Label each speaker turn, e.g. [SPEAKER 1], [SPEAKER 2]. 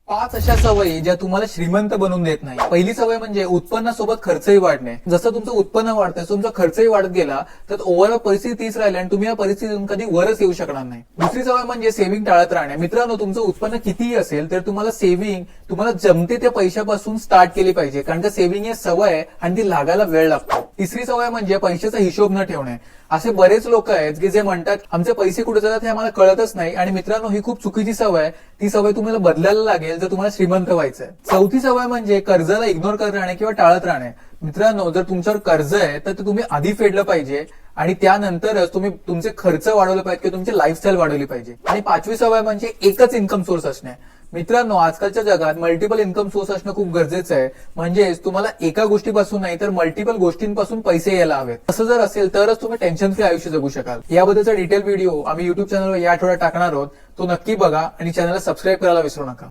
[SPEAKER 1] 5 अशा सवयी ज्या तुम्हाला श्रीमंत बनवून देत नाही. पहिली सवय म्हणजे उत्पन्नासोबत खर्चही वाढणे. जसं तुमचं उत्पन्न वाढतंय तुमचा खर्चही वाढत गेला तर ओव्हरऑल परिस्थिती तीच राहिली आणि तुम्ही या परिस्थितीतून कधी वरच येऊ शकणार नाही. दुसरी सवय म्हणजे सेव्हिंग टाळत राहणे. मित्रांनो, तुमचं उत्पन्न कितीही असेल तर तुम्हाला सेव्हिंग तुम्हाला जमते त्या पैशापासून स्टार्ट केली पाहिजे, कारण का सेव्हिंग ही सवय आहे आणि ती लागायला वेळ लागतो. तिसरी सवय म्हणजे पैशाचा हिशोब न ठेवणे. असे बरेच लोक आहेत की जे म्हणतात आमचे पैसे कुठे जातात हे आम्हाला कळतच नाही. आणि मित्रांनो, ही खूप चुकीची सवय आहे. ती सवय तुम्हाला बदलायला लागेल जर तुम्हाला श्रीमंत व्हायचंय. चौथी सवय म्हणजे कर्जाला इग्नोर करत राहणे किंवा टाळत राहणे. मित्रांनो, जर तुमच्यावर कर्ज आहे तर ते तुम्ही आधी फेडलं पाहिजे आणि त्यानंतरच तुम्ही तुमचे खर्च वाढवले पाहिजे किंवा तुमची लाईफस्टाईल वाढवली पाहिजे. आणि पाचवी सवय म्हणजे एकच इन्कम सोर्स असणे. मित्रांनो, आजकालच्या जगात मल्टिपल इन्कम सोर्स असणं खूप गरजेचं आहे. म्हणजेच तुम्हाला एका गोष्टीपासून नाही तर मल्टिपल गोष्टींपासून पैसे यायला हवेत. असं जर असेल तरच तुम्ही टेन्शन फ्री आयुष्य जगू शकाल. याबद्दलचा डिटेल व्हिडिओ आम्ही युट्यूब चॅनलवर या आठवड्यात टाकणार आहोत. तो नक्की बघा आणि चॅनलला सबस्क्राईब करायला विसरू नका.